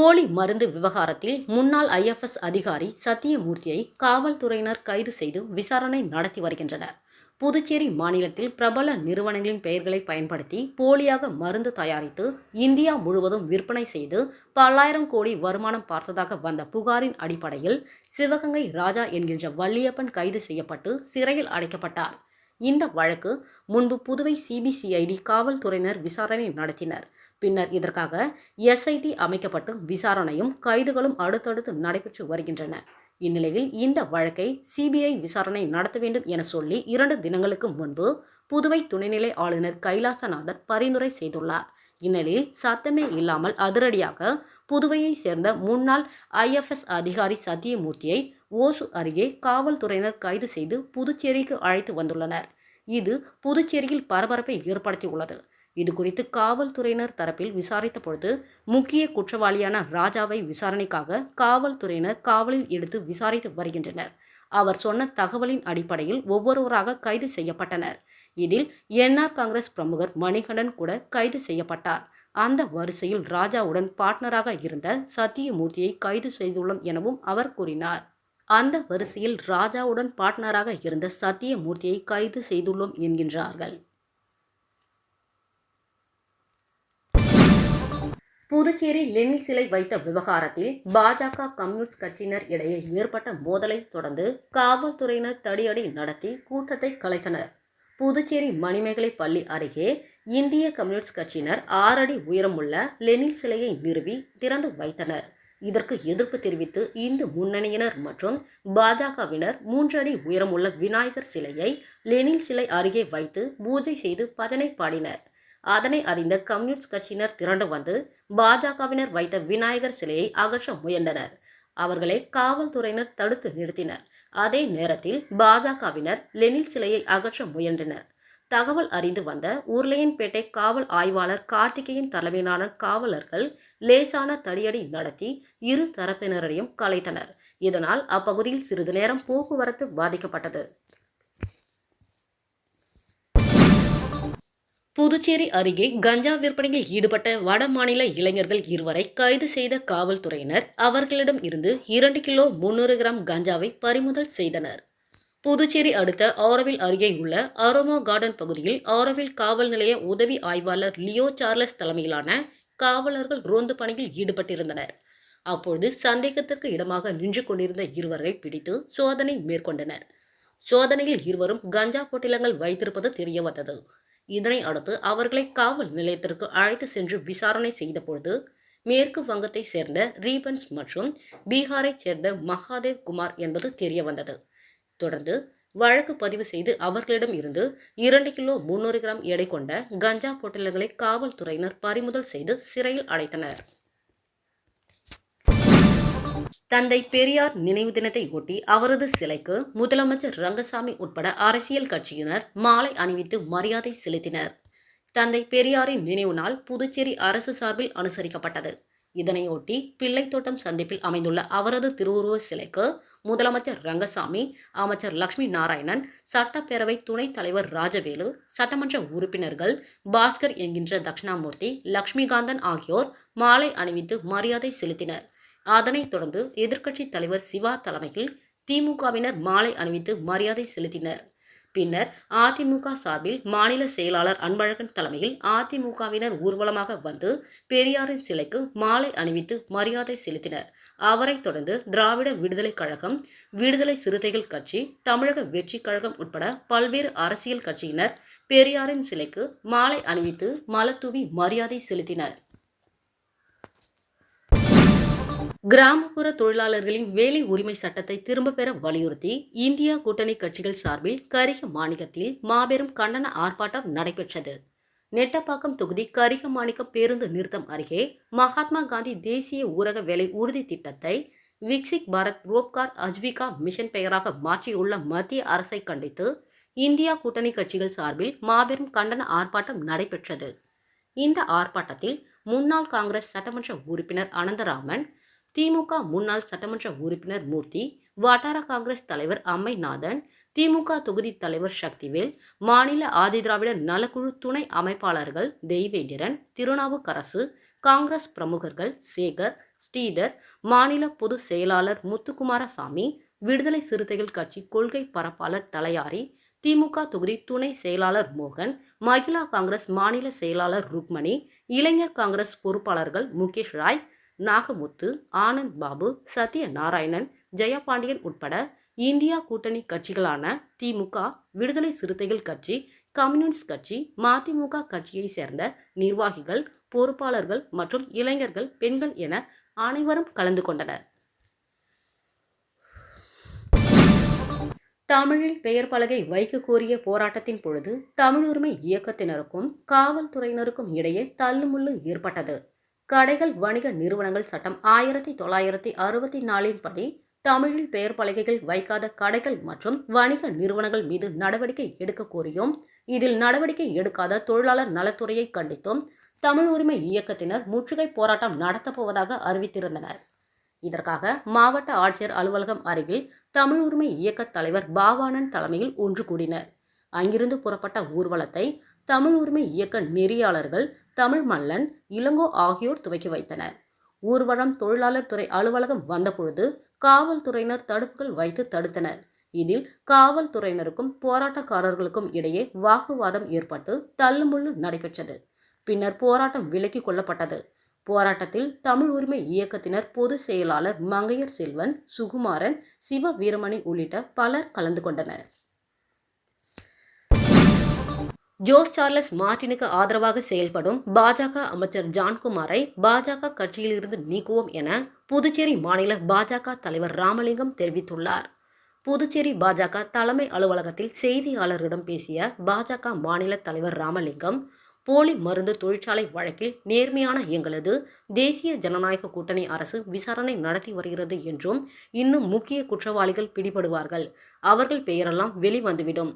போலி மருந்து விவகாரத்தில் முன்னாள் ஐஎஃப்எஸ் அதிகாரி சத்தியமூர்த்தியை காவல்துறையினர் கைது செய்து விசாரணை நடத்தி வருகின்றனர். புதுச்சேரி மாநிலத்தில் பிரபல நிறுவனங்களின் பெயர்களை பயன்படுத்தி போலியாக மருந்து தயாரித்து இந்தியா முழுவதும் விற்பனை செய்து பல்லாயிரம் கோடி வருமானம் பார்த்ததாக வந்த புகாரின் அடிப்படையில் சிவகங்கை ராஜா என்கின்ற வள்ளியப்பன் கைது செய்யப்பட்டு சிறையில் அடைக்கப்பட்டார். இந்த வழக்கு முன்பு புதுவை சிபிசிஐடி காவல்துறையினர் விசாரணை நடத்தினர். பின்னர் இதற்காக எஸ்ஐடி அமைக்கப்பட்டு விசாரணையும் கைதுகளும் அடுத்தடுத்து நடைபெற்று வருகின்றன. இந்நிலையில் இந்த வழக்கை சிபிஐ விசாரணை நடத்த வேண்டும் என சொல்லி 2 தினங்களுக்கு முன்பு புதுவை துணைநிலை ஆளுநர் கைலாசநாதர் பரிந்துரை செய்துள்ளார். இந்நிலையில் சத்தமே இல்லாமல் அதிரடியாக புதுவையை சேர்ந்த முன்னாள் ஐஎஃப்எஸ் அதிகாரி சத்தியமூர்த்தியை ஓசூர் அருகே காவல்துறையினர் கைது செய்து புதுச்சேரிக்கு அழைத்து வந்துள்ளனர். இது புதுச்சேரியில் பரபரப்பை ஏற்படுத்தியுள்ளது. இது குறித்து காவல்துறையினர் தரப்பில் விசாரித்த பொழுது முக்கிய குற்றவாளியான ராஜாவை விசாரணைக்காக காவல்துறையினர் காவலில் எடுத்து விசாரித்து வருகின்றனர். அவர் சொன்ன தகவலின் அடிப்படையில் ஒவ்வொருவராக கைது செய்யப்பட்டனர். இதில் என்ஆர் காங்கிரஸ் பிரமுகர் மணிகண்டன் கூட கைது செய்யப்பட்டார். அந்த வரிசையில் ராஜாவுடன் பார்ட்னராக இருந்த சத்தியமூர்த்தியை கைது செய்துள்ளோம் எனவும் அவர் கூறினார். அந்த வரிசையில் ராஜாவுடன் பார்ட்னராக இருந்த சத்தியமூர்த்தியை கைது செய்துள்ளோம் என்கின்றார்கள். புதுச்சேரி லெனின் சிலை வைத்த விவகாரத்தில் பாஜக கம்யூனிஸ்ட் கட்சியினர் இடையே ஏற்பட்ட மோதலை தொடர்ந்து காவல்துறையினர் தடியடி நடத்தி கூட்டத்தை கலைத்தனர். புதுச்சேரி மணிமேகலை பள்ளி அருகே இந்திய கம்யூனிஸ்ட் கட்சியினர் 6 அடி உயரமுள்ள லெனின் சிலையை நிறுவி திறந்து வைத்தனர். இதற்கு எதிர்ப்பு தெரிவித்து இந்து முன்னணியினர் மற்றும் பாஜகவினர் 3 அடி உயரமுள்ள விநாயகர் சிலையை லெனின் சிலை அருகே வைத்து பூஜை செய்து பஜனை பாடினர். அதனை அறிந்த கம்யூனிஸ்ட் கட்சியினர் திரண்டு வந்து பாஜகவினர் வைத்த விநாயகர் சிலையை அகற்ற முயன்றனர். அவர்களை காவல்துறையினர் தடுத்து நிறுத்தினர். அதே நேரத்தில் பாஜகவினர் லெனின் சிலையை அகற்ற முயன்றனர். தகவல் அறிந்து வந்த உருளையன்பேட்டை காவல் ஆய்வாளர் கார்த்திகேயன் தலைமையிலான காவலர்கள் லேசான தடியடி நடத்தி இரு தரப்பினரையும் கலைத்தனர். இதனால் அப்பகுதியில் சிறிது நேரம் போக்குவரத்து பாதிக்கப்பட்டது. புதுச்சேரி அருகே கஞ்சா விற்பனையில் ஈடுபட்ட வட மாநில இளைஞர்கள் 2வரை கைது செய்த காவல்துறையினர் அவர்களிடம் இருந்து 2 கிலோ 300 கிராம் கஞ்சாவை பறிமுதல் செய்தனர். புதுச்சேரி அடுத்த ஆரோவில் அருகே உள்ள அரோமா கார்டன் பகுதியில் ஆரோவில் காவல் நிலைய உதவி ஆய்வாளர் லியோ சார்லஸ் தலைமையிலான காவலர்கள் ரோந்து பணியில் ஈடுபட்டிருந்தனர். அப்பொழுது சந்தேகத்திற்கு இடமாக நின்று கொண்டிருந்த 2வரை பிடித்து சோதனை மேற்கொண்டனர். சோதனையில் 2வரும் கஞ்சா பொட்டலங்கள் வைத்திருப்பது தெரியவந்தது. இதனை அடுத்து அவர்களை காவல் நிலையத்திற்கு அழைத்து சென்று விசாரணை செய்த பொழுது மேற்கு வங்கத்தை சேர்ந்த ரீபன்ஸ் மற்றும் பீகாரை சேர்ந்த மகாதேவ் குமார் என்பது தெரியவந்தது. தொடர்ந்து வழக்கு பதிவு செய்து அவர்களிடம் இருந்து 2 கிலோ 300 கிராம் எடை கொண்ட கஞ்சா பொட்டலங்களை காவல்துறையினர் பறிமுதல் செய்து சிறையில் அடைத்தனர். தந்தை பெரியார் நினைவு தினத்தை ஒட்டி அவரது சிலைக்கு முதலமைச்சர் ரங்கசாமி உட்பட அரசியல் கட்சியினர் மாலை அணிவித்து மரியாதை செலுத்தினர். தந்தை பெரியாரின் நினைவு நாள் புதுச்சேரி அரசு சார்பில் அனுசரிக்கப்பட்டது. இதனையொட்டி பிள்ளைத்தோட்டம் சந்திப்பில் அமைந்துள்ள அவரது திருவுருவ சிலைக்கு முதலமைச்சர் ரங்கசாமி, அமைச்சர் லட்சுமி நாராயணன், சட்டப்பேரவை துணைத் தலைவர் ராஜவேலு, சட்டமன்ற உறுப்பினர்கள் பாஸ்கர் என்கின்ற தட்சிணாமூர்த்தி, லட்சுமிகாந்தன் ஆகியோர் மாலை அணிவித்து மரியாதை செலுத்தினர். அதனைத் தொடர்ந்து எதிர்க்கட்சி தலைவர் சிவா தலைமையில் திமுகவினர் மாலை அணிவித்து மரியாதை செலுத்தினர். பின்னர் அதிமுக சார்பில் மாநில செயலாளர் அன்பழகன் தலைமையில் அதிமுகவினர் ஊர்வலமாக வந்து பெரியாரின் சிலைக்கு மாலை அணிவித்து மரியாதை செலுத்தினர். அவரை தொடர்ந்து திராவிட விடுதலை கழகம், விடுதலை சிறுத்தைகள் கட்சி, தமிழக வெற்றி கழகம் உட்பட பல்வேறு அரசியல் கட்சியினர் பெரியாரின் சிலைக்கு மாலை அணிவித்து மலர்தூவி மரியாதை செலுத்தினர். கிராமப்புற தொழிலாளர்களின் வேலை உரிமை சட்டத்தை திரும்ப பெற வலியுறுத்தி இந்தியா கூட்டணி கட்சிகள் சார்பில் கரிகமாணிக்கத்தில் மாபெரும் கண்டன ஆர்ப்பாட்டம் நடைபெற்றது. நெட்டப்பாக்கம் தொகுதி கரிகமாணிக்கம் பேருந்து நிறுத்தம் அருகே மகாத்மா காந்தி தேசிய ஊரக வேலை உறுதி திட்டத்தை விக்சிக் பாரத் ரோப்கார் அஜ்விகா மிஷன் பெயராக மாற்றியுள்ள மத்திய அரசை கண்டித்து இந்தியா கூட்டணி கட்சிகள் சார்பில் மாபெரும் கண்டன ஆர்ப்பாட்டம் நடைபெற்றது. இந்த ஆர்ப்பாட்டத்தில் முன்னாள் காங்கிரஸ் சட்டமன்ற உறுப்பினர் அனந்தராமன், திமுக முன்னாள் சட்டமன்ற உறுப்பினர் மூர்த்தி, வட்டார காங்கிரஸ் தலைவர் அம்மைநாதன், திமுக தொகுதி தலைவர் சக்திவேல், மாநில ஆதிதிராவிட நலக்குழு துணை அமைப்பாளர்கள் தெய்வேந்திரன், திருநாவுக்கரசு, காங்கிரஸ் பிரமுகர்கள் சேகர், ஸ்ரீதர், மாநில பொதுச் செயலாளர் முத்துக்குமாரசாமி, விடுதலை சிறுத்தைகள் கட்சி கொள்கை பரப்பாளர் தலையாரி, திமுக தொகுதி துணை செயலாளர் மோகன், மகிழா காங்கிரஸ் மாநில செயலாளர் ருக்மணி, இளைஞர் காங்கிரஸ் பொறுப்பாளர்கள் முகேஷ் ராய், நாகமுத்து, ஆனந்த் பாபு, சத்யநாராயணன், ஜெயபாண்டியன் உட்பட இந்தியா கூட்டணி கட்சிகளான திமுக, விடுதலை சிறுத்தைகள் கட்சி, கம்யூனிஸ்ட் கட்சி, மதிமுக கட்சியை சேர்ந்த நிர்வாகிகள், பொறுப்பாளர்கள் மற்றும் இளைஞர்கள், பெண்கள் என அனைவரும் கலந்து கொண்டனர். தமிழில் பெயர் பலகை வைக்க கோரிய போராட்டத்தின் பொழுது தமிழ் உரிமை இயக்கத்தினருக்கும் காவல்துறையினருக்கும் இடையே தள்ளுமுள்ளு ஏற்பட்டது. கடைகள் வணிக நிறுவனங்கள் சட்டம் 1964 படி தமிழில் பெயர் பலகைகள் வைக்காத கடைகள் மற்றும் வணிக நிறுவனங்கள் மீது நடவடிக்கை எடுக்க கோரியும், இதில் நடவடிக்கை எடுக்காத தொழிலாளர் நலத்துறையை கண்டித்தும் தமிழ் உரிமை இயக்கத்தினர் முற்றுகை போராட்டம் நடத்தப்போவதாக அறிவித்திருந்தனர். இதற்காக மாவட்ட ஆட்சியர் அலுவலகம் அருகில் தமிழ் உரிமை இயக்க தலைவர் பாவானன் தலைமையில் ஒன்று கூடினர். அங்கிருந்து புறப்பட்ட ஊர்வலத்தை தமிழ் உரிமை இயக்க நெறியாளர்கள் தமிழ் மல்லன், இளங்கோ ஆகியோர் துவக்கி வைத்தனர். ஊர்வலம் தொழிலாளர் துறை அலுவலகம் வந்தபொழுது காவல்துறையினர் தடுப்புகள் வைத்து தடுத்தனர். இதில் காவல்துறையினருக்கும் போராட்டக்காரர்களுக்கும் இடையே வாக்குவாதம் ஏற்பட்டு தள்ளுமுள்ளு நடைபெற்றது. பின்னர் போராட்டம் விலக்கிக் கொள்ளப்பட்டது. போராட்டத்தில் தமிழ் உரிமை இயக்கத்தினர் பொதுச் செயலாளர் மங்கையர் செல்வன், சுகுமாரன், சிவ வீரமணி உள்ளிட்ட பலர் கலந்து கொண்டனர். ஜோஸ் சார்லஸ் மார்டினுக்கு ஆதரவாக செயல்படும் பாஜக அமைச்சர் ஜான்குமாரை பாஜக கட்சியிலிருந்து நீக்குவோம் என புதுச்சேரி மாநில பாஜக தலைவர் ராமலிங்கம் தெரிவித்துள்ளார். புதுச்சேரி பாஜக தலைமை அலுவலகத்தில் செய்தியாளர்களிடம் பேசிய பாஜக மாநில தலைவர் ராமலிங்கம், போலி மருந்து தொழிற்சாலை வழக்கில் நேர்மையான எங்களது தேசிய ஜனநாயக கூட்டணி அரசு விசாரணை நடத்தி வருகிறது என்றும், இன்னும் முக்கிய குற்றவாளிகள் பிடிபடுவார்கள், அவர்கள் பெயரெல்லாம் வெளிவந்துவிடும்,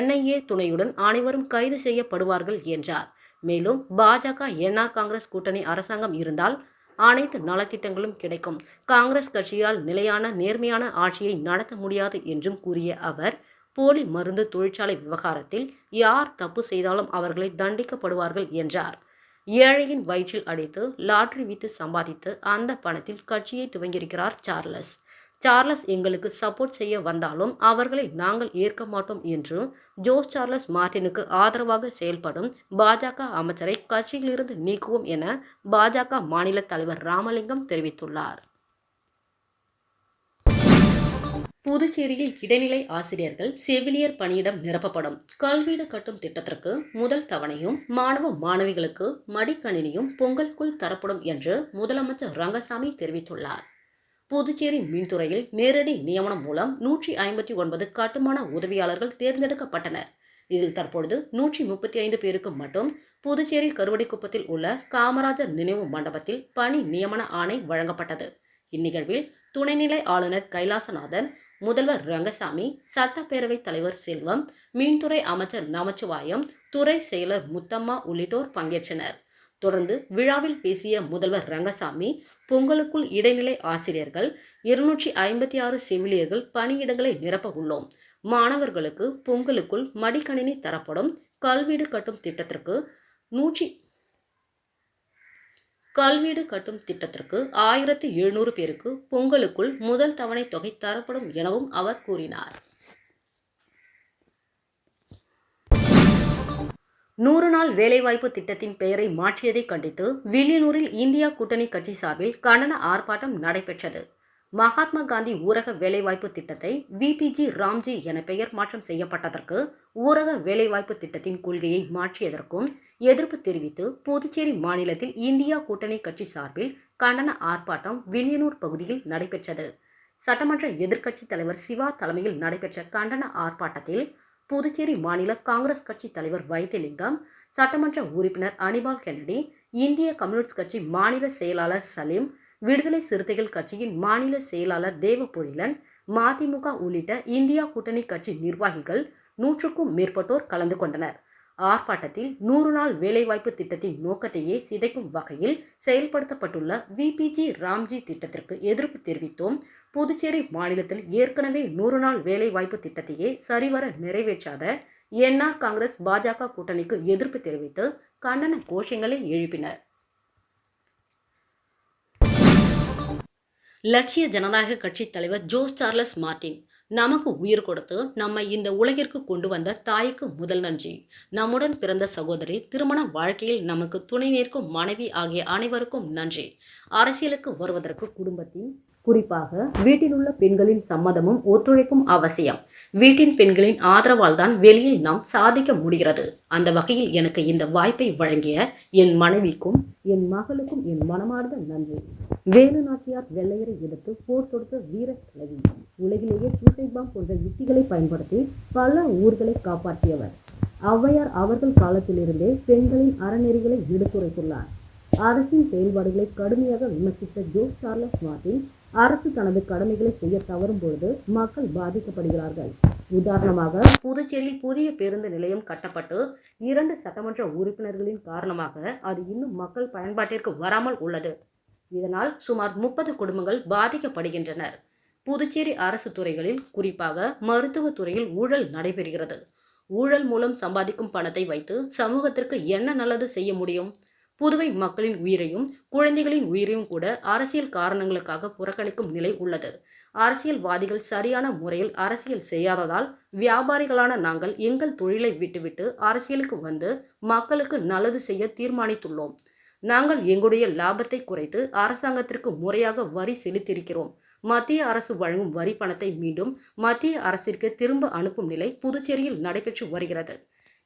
NIA துணையுடன் அனைவரும் கைது செய்யப்படுவார்கள் என்றார். மேலும் பாஜக NR காங்கிரஸ் கூட்டணி அரசாங்கம் இருந்தால் அனைத்து நலத்திட்டங்களும் கிடைக்கும், காங்கிரஸ் கட்சியால் நிலையான நேர்மையான ஆட்சியை நடத்த முடியாது என்றும் கூறிய அவர், போலி மருந்து தொழிற்சாலை விவகாரத்தில் யார் தப்பு செய்தாலும் அவர்களை தண்டிக்கப்படுவார்கள் என்றார். ஏழையின் வயிற்றில் அடித்து லாட்டரி வித்து சம்பாதித்து அந்த பணத்தில் கட்சியை துவங்கியிருக்கிறார் சார்லஸ். சார்லஸ் எங்களுக்கு சப்போர்ட் செய்ய வந்தாலும் அவர்களை நாங்கள் ஏற்க மாட்டோம் என்று ஜோஸ் சார்லஸ் மார்டினுக்கு ஆதரவாக செயல்படும் பாஜக அமைச்சரை கட்சியிலிருந்து நீக்குவோம் என பாஜக மாநில தலைவர் ராமலிங்கம் தெரிவித்துள்ளார். புதுச்சேரியில் இடைநிலை ஆசிரியர்கள் செவிலியர் பணியிடம் நிரப்பப்படும். கல்வீடு கட்டும் திட்டத்திற்கு முதல் தவணையும் மாணவ மாணவிகளுக்கு மடிக்கணினியும் பொங்கலுக்குள் தரப்படும் என்று முதலமைச்சர் ரங்கசாமி தெரிவித்துள்ளார். புதுச்சேரி மின்துறையில் நேரடி நியமனம் மூலம் 159 கட்டுமான உதவியாளர்கள் தேர்ந்தெடுக்கப்பட்டனர். இதில் தற்பொழுது 135 பேருக்கு மட்டும் புதுச்சேரி கருவடிக்குப்பத்தில் உள்ள காமராஜர் நினைவு மண்டபத்தில் பணி நியமன ஆணை வழங்கப்பட்டது. இந்நிகழ்வில் துணைநிலை ஆளுநர் கைலாசநாதன், முதல்வர் ரங்கசாமி, சட்டப்பேரவைத் தலைவர் செல்வம், மீன்துறை அமைச்சர் நமச்சிவாயம், துறை செயலர் முத்தம்மா உள்ளிட்டோர் பங்கேற்றனர். தொடர்ந்து விழாவில் பேசிய முதல்வர் ரங்கசாமி, பொங்கலுக்குள் இடைநிலை ஆசிரியர்கள் 256 செவிலியர்கள் பணியிடங்களை நிரப்ப உள்ளோம். மாணவர்களுக்கு பொங்கலுக்குள் மடிக்கணினி தரப்படும். கல்வீடு கட்டும் திட்டத்திற்கு 1700 பேருக்கு பொங்கலுக்குள் முதல் தவணை தொகை தரப்படும் எனவும் அவர் கூறினார். 100 நாள் வேலைவாய்ப்பு திட்டத்தின் பெயரை மாற்றியதை கண்டித்து வில்லியனூரில் இந்தியா கூட்டணி கட்சி சார்பில் கண்டன ஆர்ப்பாட்டம் நடைபெற்றது. மகாத்மா காந்தி ஊரக வேலைவாய்ப்பு திட்டத்தை VPG ராம்ஜி என பெயர் மாற்றம் செய்யப்பட்டதற்கு, ஊரக வேலைவாய்ப்பு திட்டத்தின் கொள்கையை மாற்றியதற்கும் எதிர்ப்பு தெரிவித்து புதுச்சேரி மாநிலத்தில் இந்தியா கூட்டணி கட்சி சார்பில் கண்டன ஆர்ப்பாட்டம் வில்லியனூர் பகுதியில் நடைபெற்றது. சட்டமன்ற எதிர்க்கட்சி தலைவர் சிவா தலைமையில் நடைபெற்ற கண்டன ஆர்ப்பாட்டத்தில் புதுச்சேரி மாநில காங்கிரஸ் கட்சி தலைவர் வைத்திலிங்கம், சட்டமன்ற உறுப்பினர் அனிபால் கென்னடி, இந்திய கம்யூனிஸ்ட் கட்சி மாநில செயலாளர் சலீம், விடுதலை சிறுத்தைகள் கட்சியின் மாநில செயலாளர் தேவபொழிலன், மதிமுக உள்ளிட்ட இந்தியா கூட்டணி கட்சி நிர்வாகிகள் 100க்கும் மேற்பட்டோர் கலந்து கொண்டனர். ஆர்ப்பாட்டத்தில் 100 நாள் வேலைவாய்ப்பு திட்டத்தின் நோக்கத்தையே சிதைக்கும் வகையில் செயல்படுத்தப்பட்டுள்ள விபிஜி ராம்ஜி திட்டத்திற்கு எதிர்ப்பு தெரிவித்தோம். புதுச்சேரி மாநிலத்தில் ஏற்கனவே 100 நாள் வேலைவாய்ப்பு திட்டத்தையே சரிவர நிறைவேற்றாத என்ஆர் காங்கிரஸ் பாஜக கூட்டணிக்கு எதிர்ப்பு தெரிவித்து கண்டன கோஷங்களை எழுப்பினர். லட்சிய ஜனநாயக கட்சி தலைவர் ஜோஸ் சார்லஸ் மார்டின், நமக்கு உயிர் கொடுத்து நம்மை இந்த உலகிற்கு கொண்டு வந்த தாய்க்கு முதல் நன்றி. நம்முடன் பிறந்த சகோதரி, திருமண வாழ்க்கையில் நமக்கு துணை நிற்கும் மனைவி ஆகிய அனைவருக்கும் நன்றி. அரசியலுக்கு வருவதற்கு குடும்பத்தின், குறிப்பாக வீட்டில் உள்ள பெண்களின் சம்மதமும் ஒத்துழைப்பும் அவசியம். வீட்டின் பெண்களின் ஆதரவால் தான் வெளியில் நாம் சாதிக்க முடிகிறது. அந்த வகையில் எனக்கு இந்த வாய்ப்பை வழங்கிய என் மனைவிக்கும் என் மகளுக்கும் என் மனமார்ந்த நன்றி. வேலு நாச்சியார் வெள்ளையரை எதிர்த்து போர் தொடுத்த வீர தலைவி. உலகிலேயே சூசைட் பாம் போன்ற யுக்திகளை பயன்படுத்தி பல ஊர்களை காப்பாற்றியவர். ஔவையார் அவர்கள் காலத்திலிருந்தே பெண்களின் அறநெறிகளை எடுத்துரைத்துள்ளார். அரசின் செயல்பாடுகளை கடுமையாக விமர்சித்த ஜோஸ் சார்லஸ் மார்டின், அரசு தனது கடமைகளை செய்ய தவறும் பொழுது மக்கள் பாதிக்கப்படுகிறார்கள். உதாரணமாக, புதுச்சேரியில் புதிய பேருந்து நிலையம் கட்டப்பட்டு 2 சட்டமன்ற உறுப்பினர்களின் காரணமாக அது இன்னும் மக்கள் பயன்பாட்டிற்கு வராமல் உள்ளது. இதனால் சுமார் 30 குடும்பங்கள் பாதிக்கப்படுகின்றனர். புதுச்சேரி அரசு துறைகளில், குறிப்பாக மருத்துவ துறையில் ஊழல் நடைபெறுகிறது. ஊழல் மூலம் சம்பாதிக்கும் பணத்தை வைத்து சமூகத்திற்கு என்ன நல்லது செய்ய முடியும்? புதுவை மக்களின் உயிரையும் குழந்தைகளின் உயிரையும் கூட அரசியல் காரணங்களுக்காக புறக்கணிக்கும் நிலை உள்ளது. அரசியல்வாதிகள் சரியான முறையில் அரசியல் செய்யாததால் வியாபாரிகளான நாங்கள் எங்கள் தொழிலை விட்டுவிட்டு அரசியலுக்கு வந்து மக்களுக்கு நல்லது செய்ய தீர்மானித்துள்ளோம். நாங்கள் எங்களுடைய லாபத்தை குறைத்து அரசாங்கத்திற்கு முறையாக வரி செலுத்தியிருக்கிறோம். மத்திய அரசு வழங்கும் வரி பணத்தை மீண்டும் மத்திய அரசிற்கு திரும்ப அனுப்பும் நிலை புதுச்சேரியில் நடைபெற்று வருகிறது.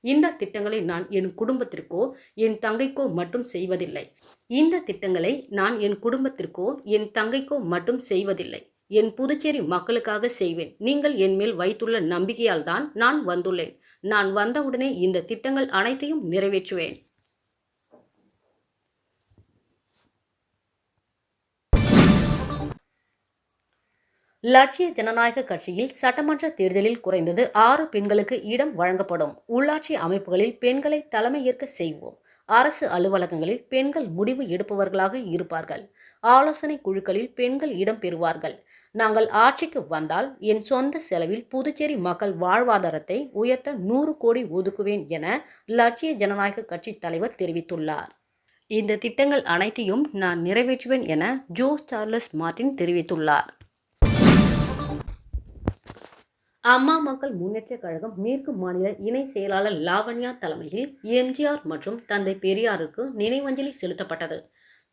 இந்த திட்டங்களை நான் என் குடும்பத்திற்கோ என் தங்கைக்கோ மட்டும் செய்வதில்லை. இந்த திட்டங்களை நான் என் குடும்பத்திற்கோ என் தங்கைக்கோ மட்டும் செய்வதில்லை. என் புதுச்சேரி மக்களுக்காக செய்வேன். நீங்கள் என் மேல் வைத்துள்ள நம்பிக்கையால் தான் நான் வந்துள்ளேன். நான் வந்தவுடனே இந்த திட்டங்கள் அனைத்தையும் நிறைவேற்றுவேன். லட்சிய ஜனநாயக கட்சியில் சட்டமன்ற தேர்தலில் குறைந்தது 6 பெண்களுக்கு இடம் வழங்கப்படும். உள்ளாட்சி அமைப்புகளில் பெண்களை தலைமையேற்க செய்வோம். அரசு அலுவலகங்களில் பெண்கள் முடிவு எடுப்பவர்களாக இருப்பார்கள். ஆலோசனை குழுக்களில் பெண்கள் இடம் பெறுவார்கள். நாங்கள் ஆட்சிக்கு வந்தால் என் சொந்த செலவில் புதுச்சேரி மக்கள் வாழ்வாதாரத்தை உயர்த்த 100 கோடி ஒதுக்குவேன் என லட்சிய ஜனநாயக கட்சி தலைவர் தெரிவித்துள்ளார். இந்த திட்டங்கள் அனைத்தையும் நான் நிறைவேற்றுவேன் என ஜோஸ் சார்லஸ் மார்டின் தெரிவித்துள்ளார். அம்மா மக்கள் முன்னேற்ற கழகம் மேற்கு மாநில இணை செயலாளர் லாவண்யா தலைமையில் எம்ஜிஆர் மற்றும் தந்தை பெரியாருக்கு நினைவஞ்சலி செலுத்தப்பட்டது.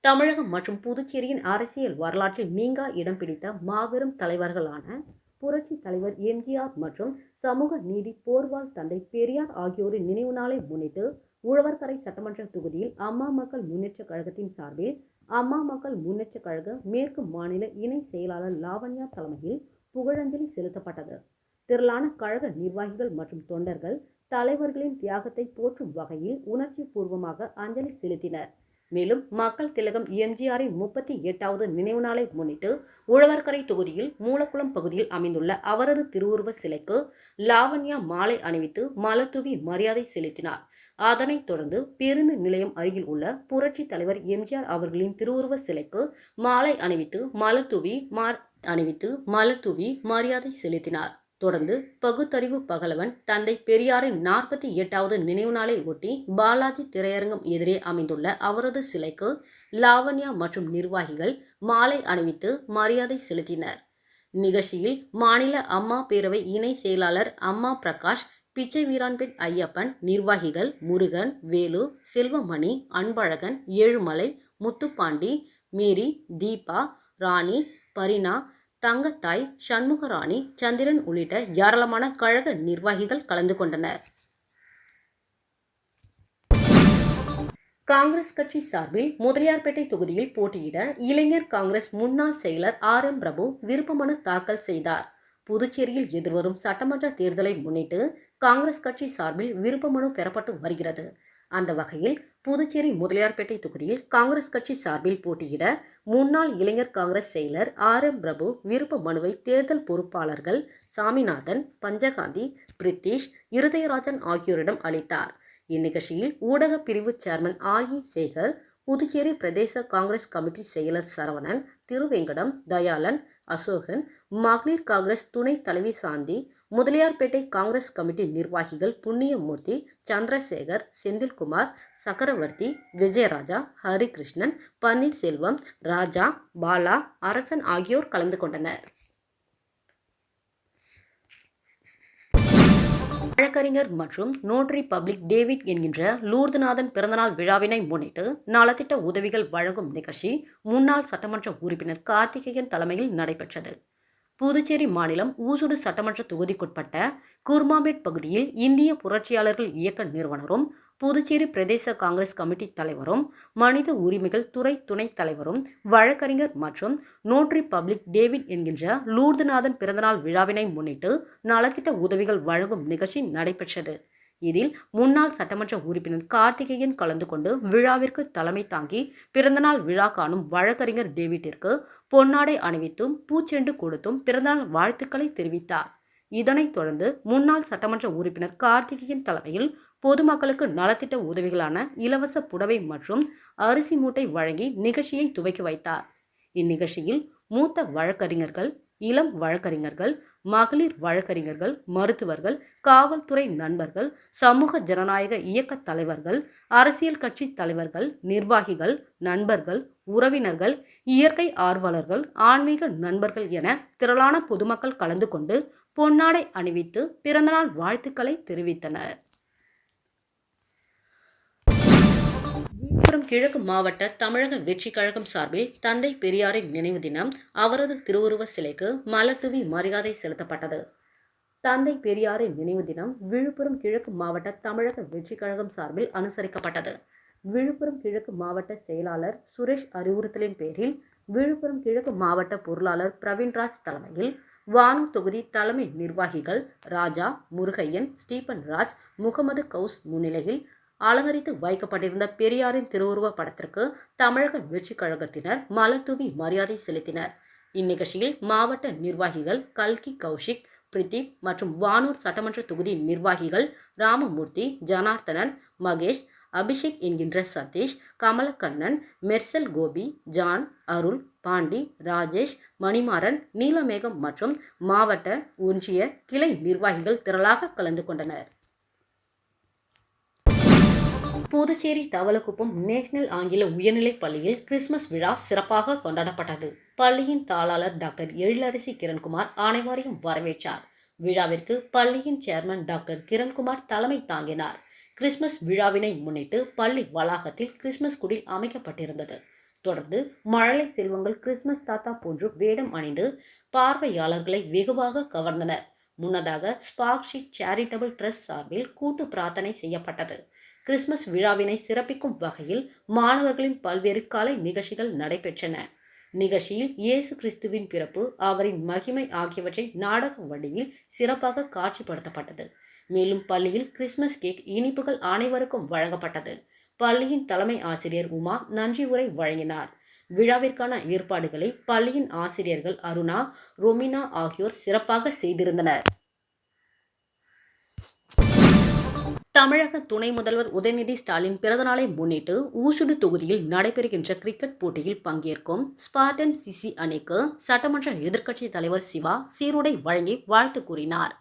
தமிழகம் மற்றும் புதுச்சேரியின் அரசியல் வரலாற்றில் நீங்கா இடம் பிடித்த மாபெரும் தலைவர்களான புரட்சி தலைவர் எம்ஜிஆர் மற்றும் சமூக நீதி போர்வால் தந்தை பெரியார் ஆகியோரின் நினைவு நாளை முன்னிட்டு உழவர்கரை சட்டமன்ற தொகுதியில் அம்மா மக்கள் முன்னேற்ற கழகத்தின் சார்பில் அம்மா மக்கள் முன்னேற்ற கழக மேற்கு மாநில இணை செயலாளர் லாவண்யா தலைமையில் புகழஞ்சலி செலுத்தப்பட்டது. திரளான கழக நிர்வாகிகள் மற்றும் தொண்டர்கள் தலைவர்களின் தியாகத்தை போற்றும் வகையில் உணர்ச்சி பூர்வமாக அஞ்சலி செலுத்தினர். மேலும் மக்கள் திலகம் எம்ஜிஆரின் 38வது நினைவு நாளை முன்னிட்டு உழவர்கரை தொகுதியில் மூலக்குளம் பகுதியில் அமைந்துள்ள அவரது திருவுருவ சிலைக்கு லாவண்யா மாலை அணிவித்து மலர் தூவி மரியாதை செலுத்தினார். அதனைத் தொடர்ந்து பேருந்து நிலையம் அருகில் உள்ள புரட்சி தலைவர் எம்ஜிஆர் அவர்களின் திருவுருவ சிலைக்கு மாலை அணிவித்து மலர் தூவி மரியாதை செலுத்தினார். தொடர்ந்து பகுத்தறிவு பகலவன் தந்தை பெரியாரின் 48வது நினைவு நாளை ஒட்டி பாலாஜி திரையரங்கம் எதிரே அமைந்துள்ள அவரது சிலைக்கு லாவண்யா மற்றும் நிர்வாகிகள் மாலை அணிவித்து மரியாதை செலுத்தினர். நிகழ்ச்சியில் மாநில அம்மா பேரவை இணை செயலாளர் அம்மா பிரகாஷ், பிச்சை வீரான்பேட் ஐயப்பன், நிர்வாகிகள் முருகன், வேலு, செல்வமணி, அன்பழகன், ஏழுமலை, முத்துப்பாண்டி, மேரி, தீபா, ராணி, பரினா, தங்கத்தாய், சண்முகராணி, சந்திரன் உள்ளிட்ட ஏராளமான கழக நிர்வாகிகள் கலந்து கொண்டனர். காங்கிரஸ் கட்சி சார்பில் முதலியார்பேட்டை தொகுதியில் போட்டியிட இளைஞர் காங்கிரஸ் முன்னாள் செயலர் RM பிரபு விருப்பமனு தாக்கல் செய்தார். புதுச்சேரியில் எதிர்வரும் சட்டமன்ற தேர்தலை முன்னிட்டு காங்கிரஸ் கட்சி சார்பில் விருப்பமனு பெறப்பட்டு வருகிறது. அந்த வகையில் புதுச்சேரி முதலியார்பேட்டை தொகுதியில் காங்கிரஸ் கட்சி சார்பில் போட்டியிட முன்னாள் இளைஞர் காங்கிரஸ் செயலர் RM பிரபு விருப்ப மனுவை தேர்தல் பொறுப்பாளர்கள் சாமிநாதன், பஞ்சகாந்தி, பிரித்திஷ், இருதயராஜன் ஆகியோரிடம் அளித்தார். இந்நிகழ்ச்சியில் ஊடக பிரிவு சேர்மன் ஆர்.இ. சேகர், புதுச்சேரி பிரதேச காங்கிரஸ் கமிட்டி செயலர் சரவணன், திருவேங்கடம், தயாளன், அசோகன், மகளிர் காங்கிரஸ் துணைத் தலைவி சாந்தி, முதலியார்பேட்டை காங்கிரஸ் கமிட்டி நிர்வாகிகள் புண்ணியமூர்த்தி, சந்திரசேகர், செந்தில்குமார், சக்கரவர்த்தி, விஜயராஜா, ஹரிகிருஷ்ணன், பன்னீர்செல்வம், ராஜா, பாலா, அரசன் ஆகியோர் கலந்து கொண்டனர். வழக்கறிஞர் மற்றும் நோட்டரி பப்ளிக் டேவிட் என்கின்ற லூர்துநாதன் பிறந்தநாள் விழாவினை முன்னிட்டு நலத்திட்ட உதவிகள் வழங்கும் நிகழ்ச்சி முன்னாள் சட்டமன்ற உறுப்பினர் கார்த்திகேயன் தலைமையில் நடைபெற்றது. புதுச்சேரி மாநிலம் ஊசுடு சட்டமன்ற தொகுதிக்குட்பட்ட குர்மாம்பேட் பகுதியில் இந்திய புரட்சியாளர்கள் இயக்க நிறுவனரும், புதுச்சேரி பிரதேச காங்கிரஸ் கமிட்டி தலைவரும், மனித உரிமைகள் துறை துணைத் தலைவரும், வழக்கறிஞர் மற்றும் நோட்டரி பப்ளிக் டேவிட் என்கின்ற லூர்துநாதன் பிறந்தநாள் விழாவினை முன்னிட்டு நலத்திட்ட உதவிகள் வழங்கும் நிகழ்ச்சி நடைபெற்றது. இதில் முன்னாள் சட்டமன்ற உறுப்பினர் கார்த்திகேயன் கலந்து கொண்டு விழாவிற்கு தலைமை தாங்கி பிறந்தநாள் விழா காணும் வழக்கறிஞர் டேவிட்டிற்கு பொன்னாடை அணிவித்தும் பூச்செண்டு கொடுத்தும் பிறந்தநாள் வாழ்த்துக்களை தெரிவித்தார். இதனைத் தொடர்ந்து முன்னாள் சட்டமன்ற உறுப்பினர் கார்த்திகேயன் தலைமையில் பொதுமக்களுக்கு நலத்திட்ட உதவிகளான இலவச புடவை மற்றும் அரிசி மூட்டை வழங்கி நிகழ்ச்சியை துவக்கி வைத்தார். இந்நிகழ்ச்சியில் மூத்த வழக்கறிஞர்கள், இளம் வழக்கறிஞர்கள், மகளிர் வழக்கறிஞர்கள், மருத்துவர்கள், காவல்துறை நண்பர்கள், சமூக ஜனநாயக இயக்க தலைவர்கள், அரசியல் கட்சி தலைவர்கள், நிர்வாகிகள், நண்பர்கள், உறவினர்கள், இயற்கை ஆர்வலர்கள், ஆன்மீக நண்பர்கள் என திரளான பொதுமக்கள் கலந்து கொண்டு பொன்னாடை அணிவித்து பிறந்தநாள் வாழ்த்துக்களை தெரிவித்தனர். விழுப்புரம் கிழக்கு மாவட்ட தமிழக வெற்றிக் கழகம் சார்பில் தந்தை பெரியாரின் நினைவு தினம், அவரது திருவுருவ சிலைக்கு மலர் தூவி மரியாதை செலுத்தப்பட்டது. தந்தை பெரியாரின் நினைவு தினம் விழுப்புரம் கிழக்கு மாவட்ட தமிழக வெற்றிக் கழகம் சார்பில் அனுசரிக்கப்பட்டது. விழுப்புரம் கிழக்கு மாவட்ட செயலாளர் சுரேஷ் அறிவுறுத்தலின் பேரில் விழுப்புரம் கிழக்கு மாவட்ட பொருளாளர் பிரவீன்ராஜ் தலைமையில் வானூர் தொகுதி தலைமை நிர்வாகிகள் ராஜா, முருகையன், ஸ்டீபன் ராஜ், முகமது கவுஸ் முன்னிலையில் அலங்கரித்து வைக்கப்பட்டிருந்த பெரியாரின் திருவுருவ படத்திற்கு தமிழக வெற்றிக் கழகத்தினர் மலர் தூவி மரியாதை செலுத்தினர். இந்நிகழ்ச்சியில் மாவட்ட நிர்வாகிகள் கல்கி கௌஷிக், பிரதீப் மற்றும் வானூர் சட்டமன்ற தொகுதி நிர்வாகிகள் ராமமூர்த்தி, ஜனார்த்தனன், மகேஷ், அபிஷேக் என்கின்ற சதீஷ், கமலக்கண்ணன், மெர்சல் கோபி, ஜான், அருள், பாண்டி, ராஜேஷ், மணிமாறன், நீலமேகம் மற்றும் மாவட்ட, ஒன்றிய, கிளை நிர்வாகிகள் திரளாக கலந்து கொண்டனர். புதுச்சேரி தவளக்குப்பம் நேஷனல் ஆங்கில உயர்நிலைப் பள்ளியில் கிறிஸ்துமஸ் விழா சிறப்பாக கொண்டாடப்பட்டது. பள்ளியின் தாளாளர் டாக்டர் எழிலரசி கிரண்குமார் அனைவரையும் வரவேற்றார். விழாவிற்கு பள்ளியின் சேர்மன் டாக்டர் கிரண்குமார் தலைமை தாங்கினார். கிறிஸ்துமஸ் விழாவினை முன்னிட்டு பள்ளி வளாகத்தில் கிறிஸ்துமஸ் குடில் அமைக்கப்பட்டிருந்தது. தொடர்ந்து மழலை செல்வங்கள் கிறிஸ்துமஸ் தாத்தா போன்று வேடம் அணிந்து பார்வையாளர்களை வெகுவாக கவர்ந்தனர். முன்னதாக ஸ்பார்க்ஷீட் சேரிட்டபிள் ட்ரஸ்ட் சார்பில் கூட்டு பிரார்த்தனை செய்யப்பட்டது. கிறிஸ்துமஸ் விழாவினை சிறப்பிக்கும் வகையில் மாணவர்களின் பல்வேறு கலை நிகழ்ச்சிகள் நடைபெற்றன. நிகழ்ச்சியில் இயேசு கிறிஸ்துவின் பிறப்பு, அவரின் மகிமை ஆகியவற்றை நாடக வடிவில் சிறப்பாக காட்சிப்படுத்தப்பட்டது. மேலும் பள்ளியில் கிறிஸ்துமஸ் கேக், இனிப்புகள் அனைவருக்கும் வழங்கப்பட்டது. பள்ளியின் தலைமை ஆசிரியர் உமா நன்றி உரை வழங்கினார். விழாவிற்கான ஏற்பாடுகளை பள்ளியின் ஆசிரியர்கள் அருணா, ரொமினா ஆகியோர் சிறப்பாக செய்திருந்தனர். தமிழக துணை முதல்வர் உதயநிதி ஸ்டாலின் பிறந்தநாளை முன்னிட்டு ஊசுடு தொகுதியில் நடைபெறுகின்ற கிரிக்கெட் போட்டியில் பங்கேற்கும் ஸ்பார்டன் சிசி அணிக்கு சட்டமன்ற எதிர்க்கட்சித் தலைவர் சிவா சீருடை வழங்கி வாழ்த்து கூறினார்.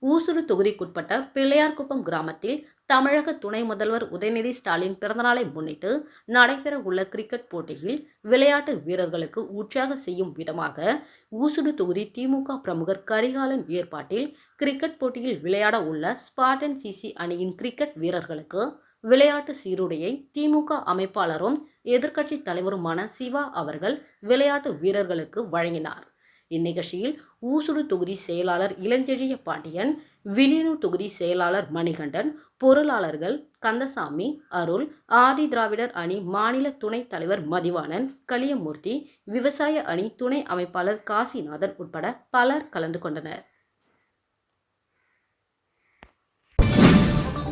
ஊசுடு தொகுதிக்குட்பட்ட பிள்ளையார்குப்பம் கிராமத்தில் தமிழக துணை முதல்வர் உதயநிதி ஸ்டாலின் பிறந்தநாளை முன்னிட்டு நடைபெற உள்ள கிரிக்கெட் போட்டியில் விளையாட்டு வீரர்களுக்கு உற்சாக செய்யும் விதமாக ஊசுடு தொகுதி திமுக பிரமுகர் கரிகாலன் ஏற்பாட்டில் கிரிக்கெட் போட்டியில் விளையாட உள்ள ஸ்பார்டன் சிசி அணியின் கிரிக்கெட் வீரர்களுக்கு விளையாட்டு சீருடையை திமுக அமைப்பாளரும் எதிர்க்கட்சி தலைவருமான சிவா அவர்கள் விளையாட்டு வீரர்களுக்கு வழங்கினார். இந்நிகழ்ச்சியில் ஊசுடு தொகுதி செயலாளர் இளஞ்செழிய பாண்டியன், வில்லியனூர் தொகுதி செயலாளர் மணிகண்டன், பொருளாளர்கள் கந்தசாமி, அருள், ஆதி திராவிடர் அணி மாநில துணைத் தலைவர் மதிவாணன், கலியமூர்த்தி, விவசாய அணி துணை அமைப்பாளர் காசிநாதன் உட்பட பலர் கலந்து கொண்டனர்.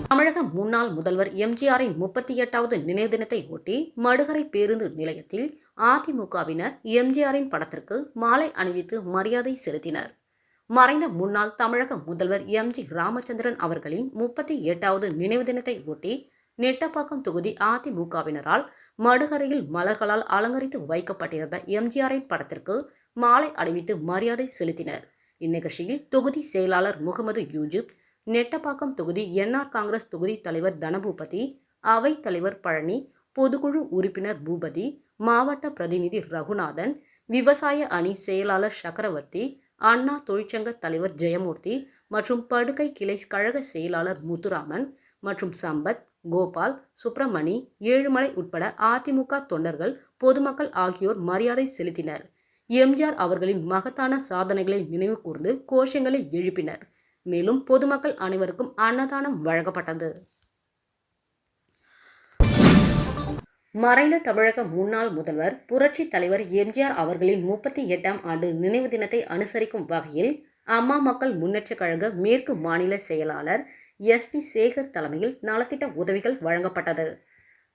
தமிழக முன்னாள் முதல்வர் எம்ஜிஆரின் 38வது நினைவு தினத்தை ஒட்டி மடுகரை பேருந்து நிலையத்தில் அதிமுகவினர் எம்ஜிஆரின் படத்திற்கு மாலை அணிவித்து மரியாதை செலுத்தினர். மறைந்த முன்னாள் தமிழக முதல்வர் எம்.ஜி. ராமச்சந்திரன் அவர்களின் 38வது நினைவு தினத்தை ஒட்டி நெட்டப்பாக்கம் தொகுதி அதிமுகவினரால் மடுகரையில் மலர்களால் அலங்கரித்து வைக்கப்பட்டிருந்த எம்ஜிஆரின் படத்திற்கு மாலை அணிவித்து மரியாதை செலுத்தினர். இந்நிகழ்ச்சியில் தொகுதி செயலாளர் முகமது யூசுப், நெட்டப்பாக்கம் தொகுதி என்ஆர் காங்கிரஸ் தொகுதி தலைவர் தனபூபதி, அவைத் தலைவர் பழனி, பொதுக்குழு உறுப்பினர் பூபதி, மாவட்ட பிரதிநிதி ரகுநாதன், விவசாய அணி செயலாளர் சக்கரவர்த்தி, அண்ணா தொழிற்சங்க தலைவர் ஜெயமூர்த்தி மற்றும் படுகை கிளை கழக செயலாளர் முத்துராமன் மற்றும் சம்பத், கோபால், சுப்பிரமணி, ஏழுமலை உட்பட அதிமுக தொண்டர்கள், பொதுமக்கள் ஆகியோர் மரியாதை செலுத்தினர். எம்ஜிஆர் அவர்களின் மகத்தான சாதனைகளை நினைவு கூர்ந்து கோஷங்களை எழுப்பினர். மேலும் பொதுமக்கள் அனைவருக்கும் அன்னதானம் வழங்கப்பட்டது. மறைந்த தமிழக முன்னாள் முதல்வர் புரட்சி தலைவர் எம்ஜிஆர் அவர்களின் 38ஆம் ஆண்டு நினைவு தினத்தை அனுசரிக்கும் வகையில் அம்மா மக்கள் முன்னேற்றக் கழக மேற்கு மாநில செயலாளர் எஸ்.டி. சேகர் தலைமையில் நலத்திட்ட உதவிகள் வழங்கப்பட்டது.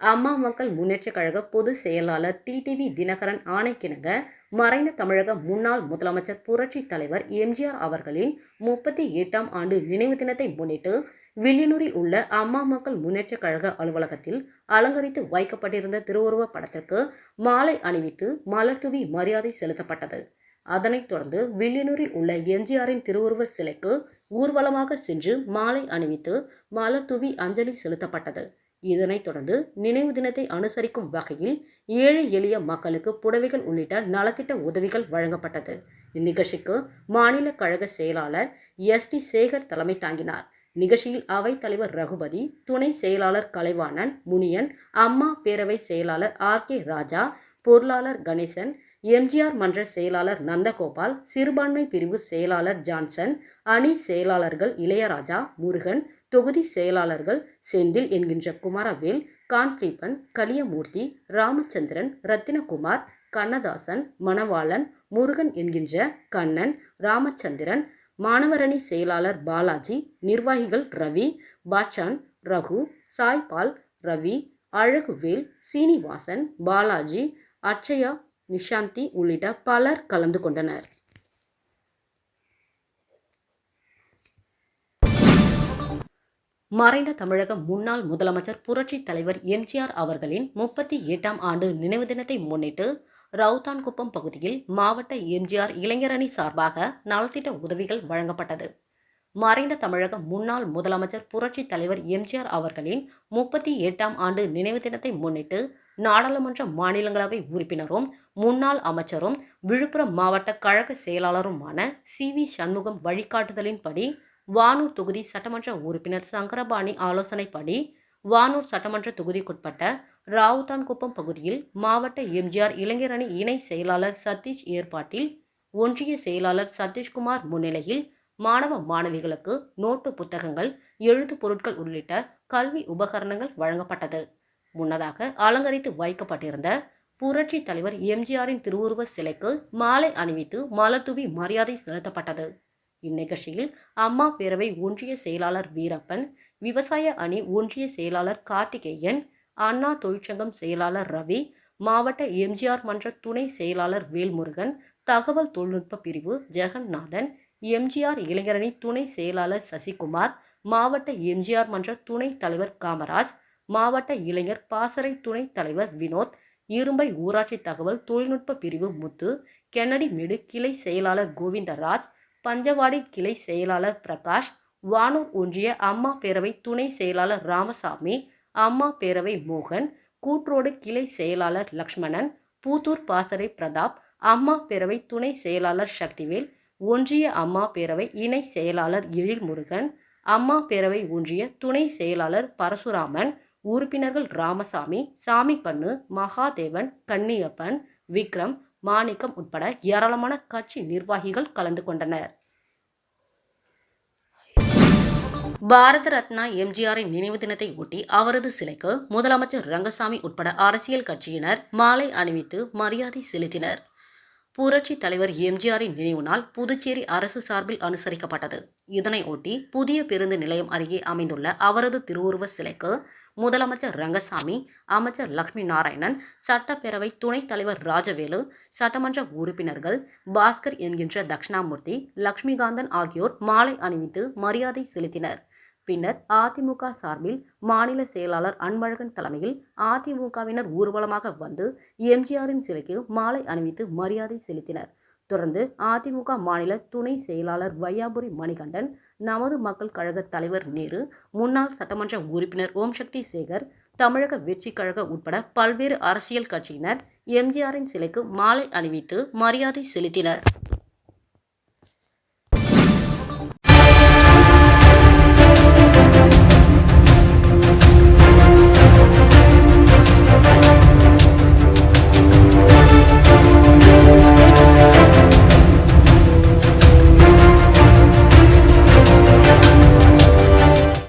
அம்மா மக்கள் முன்னேற்றக் கழக பொதுச் செயலாளர் டி.வி. தினகரன் ஆணைக்கிணங்க மறைந்த தமிழக முன்னாள் முதலமைச்சர் புரட்சி தலைவர் எம்ஜிஆர் அவர்களின் 38ஆம் ஆண்டு நினைவு தினத்தை முன்னிட்டு வில்லியனூரில் உள்ள அம்மா மக்கள் முன்னேற்றக் கழக அலுவலகத்தில் அலங்கரித்து வைக்கப்பட்டிருந்த திருவுருவ படத்திற்கு மாலை அணிவித்து மலர் தூவி மரியாதை செலுத்தப்பட்டது. அதனைத் தொடர்ந்து வில்லியனூரில் உள்ள எம்ஜிஆரின் திருவுருவ சிலைக்கு ஊர்வலமாக சென்று மாலை அணிவித்து மலர் தூவி அஞ்சலி செலுத்தப்பட்டது. இதனைத் தொடர்ந்து நினைவு தினத்தை அனுசரிக்கும் வகையில் ஏழை எளிய மக்களுக்கு புடவைகள் உள்ளிட்ட நலத்திட்ட உதவிகள் வழங்கப்பட்டது. இந்நிகழ்ச்சிக்கு மாநில கழக செயலாளர் எஸ்.டி. சேகர் தலைமை தாங்கினார். நிகழ்ச்சியில் அவைத் தலைவர் ரகுபதி, துணை செயலாளர் கலைவாணன், முனியன், அம்மா பேரவை செயலாளர் ஆர்.கே. ராஜா, பொருளாளர் கணேசன், எம்ஜிஆர் மன்ற செயலாளர் நந்தகோபால், சிறுபான்மை பிரிவு செயலாளர் ஜான்சன், அணி செயலாளர்கள் இளையராஜா, முருகன், தொகுதி செயலாளர்கள் செந்தில் என்கின்ற குமாரவேல், கான்கிரீப்பன், கலியமூர்த்தி, ராமச்சந்திரன், ரத்தினகுமார், கண்ணதாசன், மணவாளன், முருகன் என்கின்ற கண்ணன், ராமச்சந்திரன், மாணவரணி செயலாளர் பாலாஜி, நிர்வாகிகள் ரவி, பாட்சான், ரகு, சாய்பால், ரவி, அழகுவேல், சீனிவாசன், பாலாஜி, அட்சயா, நிஷாந்தி உள்ளிட்ட பலர் கலந்து கொண்டனர். மறைந்த தமிழக முன்னாள் முதலமைச்சர் புரட்சி தலைவர் எம்ஜிஆர் அவர்களின் 38ஆம் ஆண்டு நினைவு தினத்தை முன்னிட்டு ரவுத்தான்குப்பம் பகுதியில் மாவட்ட எம்ஜிஆர் இளைஞரணி சார்பாக நலத்திட்ட உதவிகள் வழங்கப்பட்டது. மறைந்த தமிழக முன்னாள் முதலமைச்சர் புரட்சி தலைவர் எம்ஜிஆர் அவர்களின் 38ஆம் ஆண்டு நினைவு தினத்தை முன்னிட்டு நாடாளுமன்ற மாநிலங்களவை உறுப்பினரும் முன்னாள் அமைச்சரும் விழுப்புரம் மாவட்ட கழக செயலாளருமான சி.வி. சண்முகம் வழிகாட்டுதலின்படி வானூர் தொகுதி சட்டமன்ற உறுப்பினர் சங்கரபாணி ஆலோசனைப்படி வானூர் சட்டமன்ற தொகுதிக்குட்பட்ட ராவுத்தான்குப்பம் பகுதியில் மாவட்ட எம்ஜிஆர் இளைஞரணி இணை செயலாளர் சதீஷ் ஏற்பாட்டில் ஒன்றிய செயலாளர் சதீஷ்குமார் முன்னிலையில் மாணவ மாணவிகளுக்கு நோட்டு புத்தகங்கள், எழுது பொருட்கள் உள்ளிட்ட கல்வி உபகரணங்கள் வழங்கப்பட்டது. முன்னதாக அலங்கரித்து வைக்கப்பட்டிருந்த புரட்சி தலைவர் எம்ஜிஆரின் திருவுருவ சிலைக்கு மாலை அணிவித்து மலர் தூவி மரியாதை செலுத்தப்பட்டது. இந்நிகழ்ச்சியில் அம்மா பேரவை ஒன்றிய செயலாளர் வீரப்பன், விவசாய அணி ஒன்றிய செயலாளர் கார்த்திகேயன், அண்ணா தொழிற்சங்கம் செயலாளர் ரவி, மாவட்ட எம்ஜிஆர் மன்ற துணை செயலாளர் வேல்முருகன், தகவல் தொழில்நுட்ப பிரிவு ஜெகநாதன், எம்ஜிஆர் இளைஞரணி துணை செயலாளர் சசிகுமார், மாவட்ட எம்ஜிஆர் மன்ற துணைத் தலைவர் காமராஜ், மாவட்ட இளைஞர் பாசறை துணைத் தலைவர் வினோத், இரும்பை ஊராட்சி தகவல் தொழில்நுட்ப பிரிவு முத்து, கென்னடிமேடு கிளை செயலாளர் கோவிந்தராஜ், பஞ்சவாடி கிளை செயலாளர் பிரகாஷ், வானூர் ஒன்றிய அம்மா பேரவை துணை செயலாளர் ராமசாமி, அம்மா பேரவை மோகன், கூட்ரோடு கிளை செயலாளர் லக்ஷ்மணன், பூத்தூர் பாசறை பிரதாப், அம்மா பேரவை துணை செயலாளர் சக்திவேல், ஒன்றிய அம்மா பேரவை இணை செயலாளர் எழில்முருகன், அம்மா பேரவை ஒன்றிய துணை செயலாளர் பரசுராமன், உறுப்பினர்கள் ராமசாமி, சாமிக்கண்ணு, மகாதேவன், கன்னியப்பன், விக்ரம், மாணிக்கம் உட்பட ஏராளமான கட்சி நிர்வாகிகள் கலந்து கொண்டனர். பாரத ரத்னா எம்ஜிஆரின் நினைவு தினத்தை ஒட்டி அவரது சிலைக்கு முதலமைச்சர் ரங்கசாமி உட்பட அரசியல் கட்சியினர் மாலை அணிவித்து மரியாதை செலுத்தினர். புரட்சி தலைவர் எம்ஜிஆரின் நினைவு நாள் புதுச்சேரி அரசு சார்பில் அனுசரிக்கப்பட்டது. இதனை ஒட்டி புதிய பேருந்து நிலையம் அருகே அமைந்துள்ள அவரது திருவுருவ சிலைக்கு முதலமைச்சர் ரங்கசாமி, அமைச்சர் லட்சுமி நாராயணன், சட்டப்பேரவை துணைத் தலைவர் ராஜவேலு, சட்டமன்ற உறுப்பினர்கள் பாஸ்கர் என்கின்ற தட்சிணாமூர்த்தி, லட்சுமிகாந்தன் ஆகியோர் மாலை அணிவித்து மரியாதை செலுத்தினர். பின்னர் அதிமுக சார்பில் மாநில செயலாளர் அன்பழகன் தலைமையில் அதிமுகவினர் ஊர்வலமாக வந்து எம்ஜிஆரின் சிலைக்கு மாலை அணிவித்து மரியாதை செலுத்தினர். தொடர்ந்து அதிமுக மாநில துணை செயலாளர் வையாபுரி மணிகண்டன், நமது மக்கள் கழக தலைவர் நேரு, முன்னாள் சட்டமன்ற உறுப்பினர் ஓம்சக்தி சேகர், தமிழக வெற்றி கழக உட்பட பல்வேறு அரசியல் கட்சியினர் எம்ஜிஆரின் சிலைக்கு மாலை அணிவித்து மரியாதை செலுத்தினர்.